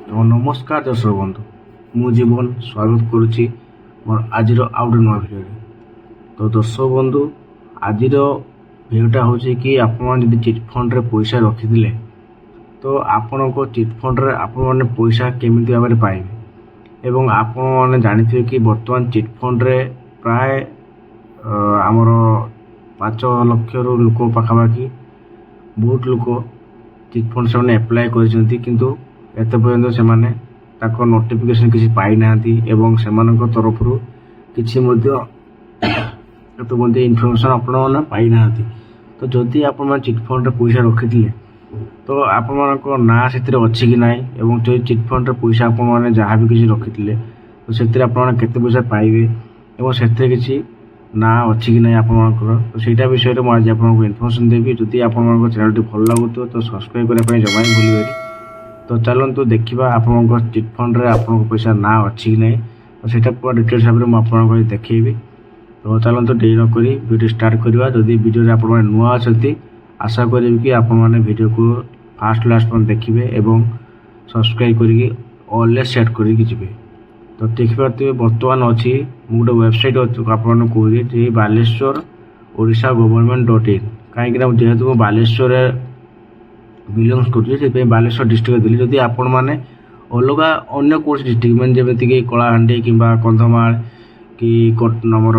नमस्कार दर्शक बंधु मु जीवन स्वागत करुच्ची मोर आज आउ गोटे नुआ भिडियो। तो दर्शक बंधु आज भिडियोटा हूँ कि आपड़ी चिटफंड रे पैसा रखी तो आपण को चिटफंड रे आपण पैसा केमी भाव में पाइबे एवं आपण जानी कि बर्तमान चिटफंड रे प्राय आमर 5 लाख लोक पाखापाखि बहुत लोक चिटफंड से एप्लाय कर एत पर्यंत से नोटिफिकेशन किसी पाई ना एवं से तरफ किसी इनफर्मेशन आपण पाई ना। तो जदि आप चिटफंड पैसा रखी तो आपण ना से अच्छी कि ना एवं जो चिटफंड पैसा आप जहाँ भी किसी रखी तो से केते पैसा पाइबे एवं से किसी ना अच्छी कि ना आपंकर तो सहीटा विषय में आज आपको इनफर्मेशन देवी। जदि आप चैनल भल लगुव तो सब्सक्राइब करने जमा ही भूल। तो चलते देखा आप चिटफंड रे आप पैसा ना अच्छी कि ना तो सहीटा पूरा डिटेल्स भाव में आपको देखी। तो चलते डेरी नक वीडियो स्टार्ट करवा। जदि वीडियो आप नुआ अच्छा आशा करी कि वीडियो को फास्ट लास्ट में देखिए एवं सब्सक्राइब करके ऑल सेट करके जी। तो देखिए बर्तमान अच्छी गोटे वेबसाइट आपको कहूँ बालेश्वर ओडिशा government.in कहीं जेहेतु बालेश्वर बिलंग्स कर बालेश्वर डिस्ट्रिक्ट दिल्ली। जदि आपण मैंने अलग अन्य कौन डिस्ट्रिक्ट मैंने जमीक कलाहांडी कि कंधमाल कि नमर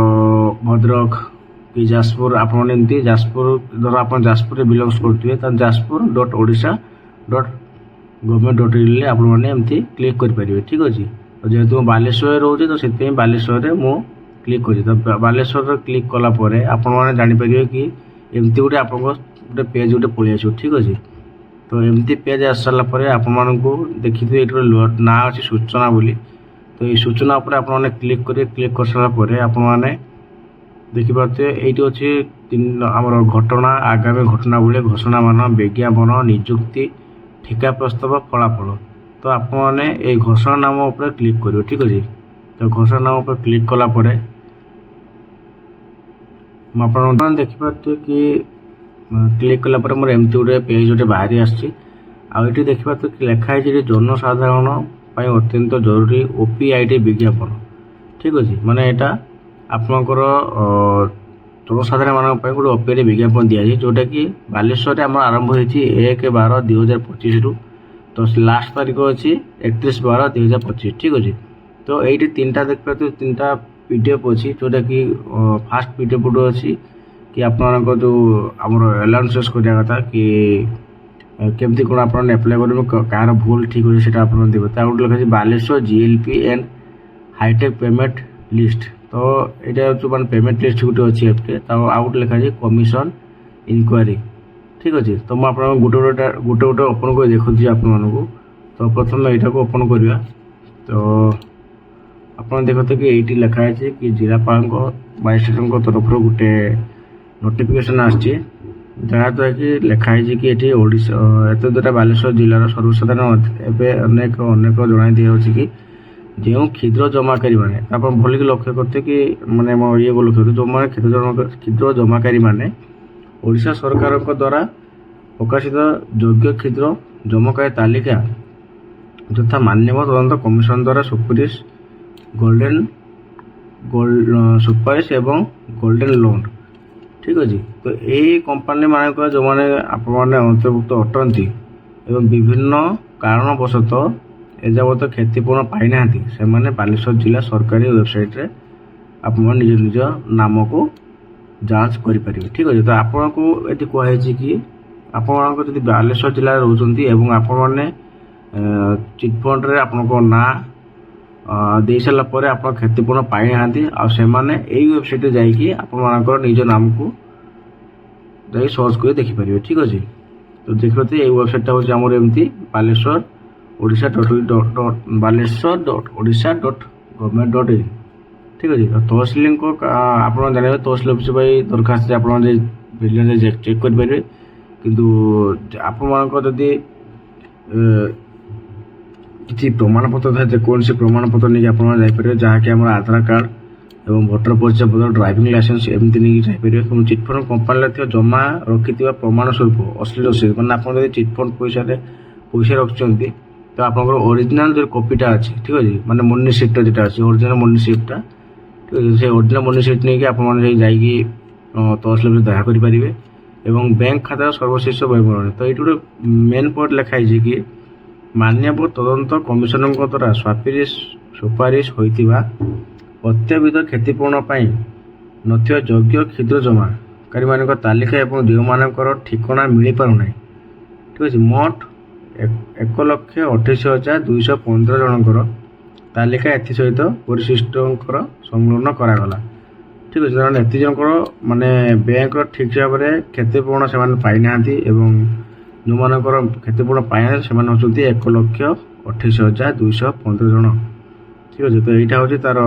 भद्रक कि जाजपुर आपमती जाजपुर धर आप जाजपुर बिलंग्स करुवे jaspur.odisha.government.in आपमती क्लिक करेंगे। ठीक अच्छे तो जेहेतु बालेश्वर रोचे तो से बालेश्वर मु क्लिक कर तो बालेश्वर क्लिक कलापर आपण जापर कि एमती गोटे आप पेज गोटे पलि आस। ठीक अच्छे तो एमती पेज आस सारापर आपको देखिए ये ना अच्छी सूचना बोली। तो ये सूचना पर आप क्लिक कर सारापर आपने देखिपे ये अच्छे आमर घटना आगामी घटना बोले घोषणा मान विज्ञापन निजुक्ति ठिका प्रस्ताव फलाफल। तो आपने ये घोषणा नाम उपर क्लिक करेंगे। ठीक अच्छे तो घोषणा नाम उपर क्लिक कलापर आप देखिपे कि क्लिक कलापर मोर एमती गोटे पेज गोटे बाहरी आसी आठी देखा कि लिखाई जनसाधारण अत्यंत जरूरी ओपीआईटी विज्ञापन। ठीक अच्छे माने यहाँ आपंकर जनसाधारण मान गोटे ओपीआईटी विज्ञापन दि जाए जोटा कि बालेश्वर आम आरंभ होती 1/12/2025 रु तो लास्ट तारीख अच्छी 31/12/2025। ठीक अच्छे तो ये 3टा देखिए तो 3टा पीडीएफ अच्छी जोटा कि फास्ट पीडीएफ गोटे अच्छी कि आपको जो आम अलाउंसेस करा कथा कि केमती कौन आप एप्लाय करेंगे कार भूल ठीक अच्छे से देवे। तो गोटे लिखा Baleswar GLP and hi tech payment list तो यहाँ जो मैंने पेमेंट लिस्ट गोटे अच्छी एपटे तो आउ गोटे लिखा कमिशन इनक्वारी। ठीक अच्छे तो मुझे गोटे गोटे ओपन कर देखुची आपको। तो प्रथम यहाँ को ओपन करवा तो आप देखते कि ये लिखाई कि जिलापाल मजिस्ट्रेट तरफ गोटे नोटिफिकेशन आसी जहाँद्वारा कि लिखाई कि ये ओडिशा एत द्वारा बालेश्वर जिलार सर्वसाधारण अनेक जन दी कि जो क्षुद्र जमाकारी मैंने आप भल लक्ष्य करते कि मैंने ये लक्ष्य जो मैंने क्षुद्र जमाकारी मैंने ओडिशा सरकार द्वारा प्रकाशित योग्य क्षुद्र जमाकारी तालिका यथा मान्यवर तदंत कमिशन द्वारा सुपारिश सुपारिश एवं गोल्डन लोन। ठीक अच्छे तो यही कंपानी मानक जो मैंने आप अंतर्भुक्त अटंती एवं विभिन्न कारणवशतः एजावत क्षतिपूर्ण पाई ना से बालेश्वर जिला सरकारी वेबसाइट रे आप निज निज नाम को जांच करें। ठीक अच्छे तो आपको ये कहुई कि आप बालेश्वर जिले रोचंती एवं आपने चिटफंड रे आपको ना दे सारापर आप क्षतिपूर्ण पाई ना से वेबसाइट जाकि आप निज नाम को सर्च कर देखिपारे। ठीक अच्छे तो देखते ये वेबसाइट हूँ आम एमती बालेश्वर baleswar.odisha.government.in। ठीक अच्छे तो तहसिल को आप जानते तहसिल ऑफिस दरखास्त आप चेक करेंगे किंतु आपदी किसी प्रमाणपत्र था जेकोसी प्रमाणपत्र नहीं आप जहाँकि आम आधार कार्ड एवं भोटर परिचय पत्र ड्राइविंग लाइसेंस एमती नहीं जापर। चिटफंड कंपानी जमा रखि प्रमाण स्वरूप अश्लील रसीद मैंने आप चिटफंड पैसा रखुच्च তো আপনার অরিজিনাল যে কপিটা আছে, ঠিক আছে, মানে মনি সিটটা যেটা আছে অরিজিনাল মনি সিটটা, ঠিক আছে, সেই অরিজিনাল মনি সিট নিয়ে আপনার যাইকি তহସିଲ অফিসରେ দেখা କରିପାରିବେ এবং ব্যাংক খাতার সর্বশেষ বিবরণী। তো এইটি গোটে মেନ୍ পଏଣ୍ଟ ଲେଖା ହେଇଛି କି ମାନ୍ୟବର ତଦନ୍ତ କମିଶନଙ୍କ ଦ୍ୱାରା ସୁପାରିଶ ହୋଇଥିବା ଅତ୍ୟବିଧ କ୍ଷତିପୂରଣ ପାଇଁ ନଥିବା ଯୋଗ୍ୟ କ୍ଷୁଦ୍ର ଜମାକାରୀମାନଙ୍କ ତାଲିକା ଏବଂ ଯେଉଁମାନଙ୍କର ଠିକଣା ମିଳିପାରୁନାହିଁ, ଠିକ୍ ଅଛି, ମୋଟ 1,28,215 ଜଣଙ୍କର ତାଲିକା ଏଥିସହିତ ପରିଶିଷ୍ଟଙ୍କର ସଂଲଗ୍ନ କରାଗଲା। ଠିକ୍ ଅଛି, କାରଣ ଏତେ ଜଣଙ୍କର ମାନେ ବ୍ୟାଙ୍କର ଠିକ୍ ଭାବରେ କ୍ଷତିପୂରଣ ସେମାନେ ପାଇନାହାନ୍ତି ଏବଂ ଯେଉଁମାନଙ୍କର କ୍ଷତିପୂରଣ ପାଇନାହାନ୍ତି ସେମାନେ ହେଉଛନ୍ତି 1,28,215 ଜଣ। ଠିକ୍ ଅଛି, ତ ଏଇଟା ହେଉଛି ତାର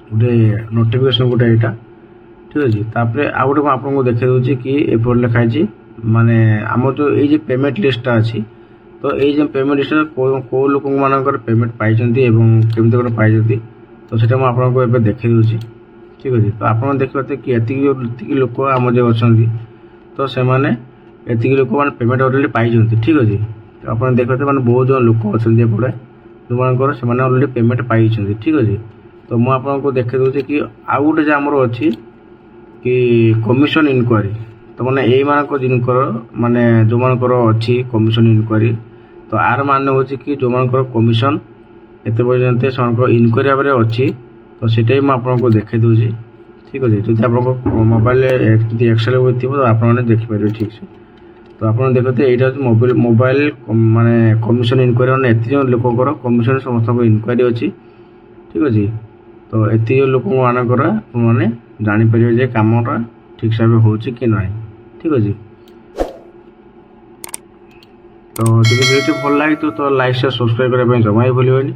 ଗୋଟେ ନୋଟିଫିକେସନ୍ ଗୋଟେ ଏଇଟା। ଠିକ୍ ଅଛି, ତାପରେ ଆଉ ଗୋଟେ ମୁଁ ଆପଣଙ୍କୁ ଦେଖାଇ ଦେଉଛି କି ଏପରି ଲେଖା ହେଇଛି ମାନେ ଆମର ଯେଉଁ ଏଇ ଯେ ପେମେଣ୍ଟ ଲିଷ୍ଟଟା ଅଛି, ତ ଏଇ ଯେ ପେମେଣ୍ଟ ଲିଷ୍ଟରେ କେଉଁ ଲୋକମାନଙ୍କର ପେମେଣ୍ଟ ପାଇଛନ୍ତି ଏବଂ କେମିତି କ'ଣ ପାଇଛନ୍ତି, ତ ସେଇଟା ମୁଁ ଆପଣଙ୍କୁ ଏବେ ଦେଖାଇ ଦେଉଛି। ଠିକ୍ ଅଛି, ତ ଆପଣ ଦେଖିପାରୁଥିବେ କି ଏତିକି ଲୋକ ଆମର ଯେଉଁ ଅଛନ୍ତି, ତ ସେମାନେ ଏତିକି ଲୋକମାନେ ପେମେଣ୍ଟ ଅଲରେଡ଼ି ପାଇଛନ୍ତି। ଠିକ୍ ଅଛି, ତ ଆପଣ ଦେଖିପାରୁଥିବେ ମାନେ ବହୁତ ଜଣ ଲୋକ ଅଛନ୍ତି ଏପଟେ ଯେଉଁମାନଙ୍କର ସେମାନେ ଅଲରେଡ଼ି ପେମେଣ୍ଟ ପାଇଛନ୍ତି। ଠିକ୍ ଅଛି, ତ ମୁଁ ଆପଣଙ୍କୁ ଦେଖାଇ ଦେଉଛି କି ଆଉ ଗୋଟେ ଯେ ଆମର ଅଛି କି କମିଶନ ଇନକ୍ୱାରି, ତ ମାନେ ଏଇମାନଙ୍କ ଜିନିଷର ମାନେ ଯେଉଁମାନଙ୍କର ଅଛି କମିଶନ ଇନକ୍ୱାରି, ତ ଆର ମାନେ ହେଉଛି କି ଯେଉଁମାନଙ୍କର କମିଶନ ଏତେ ପର୍ଯ୍ୟନ୍ତ ସେମାନଙ୍କର ଇନକ୍ୱାରି ଭାବରେ ଅଛି, ତ ସେଇଟା ବି ମୁଁ ଆପଣଙ୍କୁ ଦେଖାଇ ଦେଉଛି। ଠିକ୍ ଅଛି, ଯଦି ଆପଣଙ୍କ ମୋବାଇଲରେ ଯଦି ଏକ୍ସେଲ୍ ଥିବ ତ ଆପଣମାନେ ଦେଖିପାରିବେ ଠିକ୍ସେ। ତ ଆପଣ ଦେଖନ୍ତି ଏଇଟା ହେଉଛି ମୋବାଇଲ ମାନେ କମିଶନ ଇନକ୍ୱାରି, ମାନେ ଏତେ ଜଣ ଲୋକଙ୍କର କମିଶନ ସମସ୍ତଙ୍କ ଇନକ୍ୱାରି ଅଛି। ଠିକ୍ ଅଛି, ତ ଏତିକି ଲୋକମାନଙ୍କର ଆପଣମାନେ ଜାଣିପାରିବେ ଯେ କାମଟା ଠିକ୍ ହିସାବରେ ହେଉଛି କି ନାହିଁ। ଠିକ୍ ଅଛି, ତ ଯଦି ଭିଡ଼ିଓଟି ଭଲ ଲାଗିଥିବ ତ ଲାଇକ୍ ସେୟାର ସବସ୍କ୍ରାଇବ୍ କରିବା ପାଇଁ ଜମା ବି ଭୁଲିବେନି।